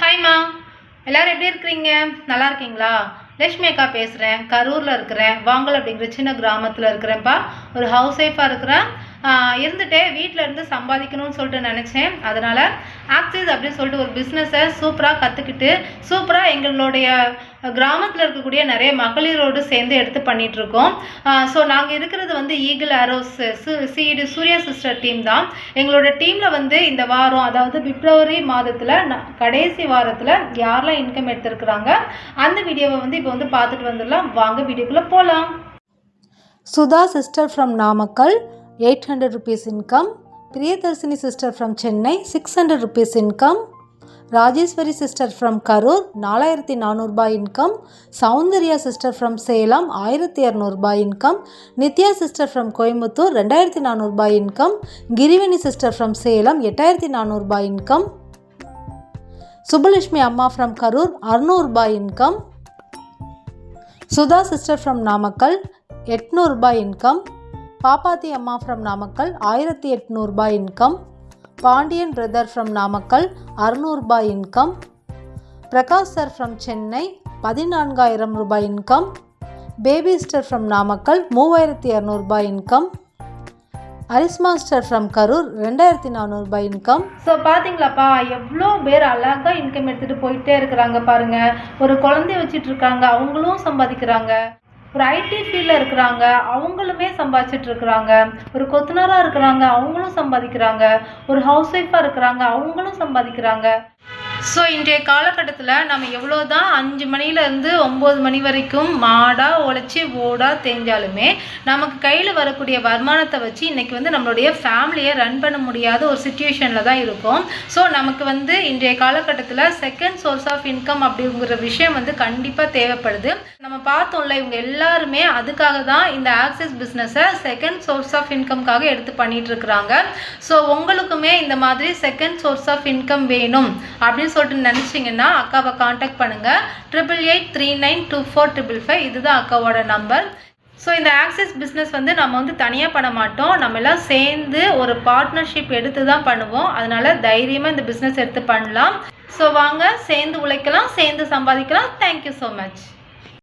ஹாய்மா, எல்லோரும் எப்படி இருக்கிறீங்க? நல்லா இருக்கீங்களா? லட்சுமி அக்கா பேசுகிறேன். கரூரில் இருக்கிறேன். வாங்கல் அப்படிங்கிற சின்ன கிராமத்தில் இருக்கிறேன்ப்பா. ஒரு ஹவுஸ் ஒய்ஃபாக இருக்கிறேன். இருந்துகிட்டே வீட்டில் இருந்து சம்பாதிக்கணும்னு சொல்லிட்டு நினச்சேன். அதனால் ஆக்சிஸ் அப்படின்னு சொல்லிட்டு ஒரு பிஸ்னஸை சூப்பராக கற்றுக்கிட்டு சூப்பராக எங்களுடைய கிராமத்தில் இருக்கக்கூடிய நிறைய மகளிரோடு சேர்ந்து எடுத்து பண்ணிகிட்ருக்கோம். ஸோ நாங்கள் இருக்கிறது வந்து eagle arrows CET Surya sister team தான். எங்களோட டீமில் வந்து இந்த வாரம், அதாவது பிப்ரவரி மாதத்தில் கடைசி வாரத்தில் யாரெல்லாம் இன்கம் எடுத்துருக்குறாங்க அந்த வீடியோவை வந்து இப்போ வந்து பார்த்துட்டு வந்துடலாம். வாங்க வீடியோக்குள்ளே போகலாம். Sudha sister from Namakkal 800 rupees income. Priyadarshini sister from Chennai 600 rupees income. Rajeswari sister from Karur 4400 ரூபாய் income. Soundarya sister from Salem 1200 ரூபாய் income. Nithya sister from Coimbatore 2400 ரூபாய் income. Girivani sister from Salem 8400 ரூபாய் இன்கம். சுபலட்சுமி அம்மா ஃப்ரம் கரூர் 600 ரூபாய் income. Sudha sister from Namakkal 800 ரூபாய் இன்கம். பாப்பாத்தி அம்மா ஃப்ரம் நாமக்கல் 1800 ரூபாய் income. Pandian brother from Namakkal 600 ரூபாய் income. Prakash sir from Chennai 14000 ரூபாய் income. Baby sister from Namakkal 3200 ரூபாய் இன்கம். அரிஸ்மாஸ்டர் ஃப்ரம் கரூர் 2400 ரூபாய் இன்கம். ஸோ பார்த்தீங்களாப்பா, எவ்வளோ பேர் அழகாக இன்கம் எடுத்துகிட்டு போயிட்டே இருக்கிறாங்க பாருங்கள். ஒரு குழந்தைய வச்சுட்டு இருக்காங்க, அவங்களும் சம்பாதிக்கிறாங்க. ஒரு ஐடி ஃபீல்டில் இருக்கிறாங்க, அவங்களுமே சம்பாதிச்சிட்ருக்குறாங்க. ஒரு கொத்தனாராக இருக்கிறாங்க, அவங்களும் சம்பாதிக்கிறாங்க. ஒரு ஹவுஸ் ஒய்ஃபாக இருக்கிறாங்க, அவங்களும் சம்பாதிக்கிறாங்க. ஸோ இன்றைய காலகட்டத்தில் நம்ம எவ்வளோ தான் 5 மணிலேருந்து 9 மணி வரைக்கும் மாடாக உழைச்சி ஓடாக தேஞ்சாலுமே நமக்கு கையில் வரக்கூடிய வருமானத்தை வச்சு இன்றைக்கி வந்து நம்மளுடைய ஃபேமிலியை ரன் பண்ண முடியாத ஒரு சுச்சுவேஷனில் தான் இருக்கும். ஸோ நமக்கு வந்து இன்றைய காலகட்டத்தில் செகண்ட் சோர்ஸ் ஆஃப் இன்கம் அப்படிங்கிற விஷயம் வந்து கண்டிப்பாக தேவைப்படுது. நம்ம பார்த்தோம்ல, இவங்க எல்லாருமே அதுக்காக தான் இந்த ஆக்சிஸ் பிஸ்னஸை செகண்ட் சோர்ஸ் ஆஃப் இன்கம்காக எடுத்து பண்ணிகிட்ருக்குறாங்க. ஸோ உங்களுக்குமே இந்த மாதிரி செகண்ட் சோர்ஸ் ஆஃப் இன்கம் வேணும் அப்படின்னு சொல்லிட்டு நினச்சிங்கன்னா அக்காவை காண்டாக்ட் பண்ணுங்கள். 8883924555 இதுதான் அக்காவோட நம்பர். ஸோ இந்த ஆக்சிஸ் பிஸ்னஸ் வந்து நம்ம வந்து தனியாக பண்ண மாட்டோம், நம்ம எல்லாம் சேர்ந்து ஒரு பார்ட்னர்ஷிப் எடுத்து தான் பண்ணுவோம். அதனால் தைரியமாக இந்த பிஸ்னஸ் எடுத்து பண்ணலாம். ஸோ வாங்க, சேர்ந்து உழைக்கலாம், சேர்ந்து சம்பாதிக்கலாம். Thank you so much.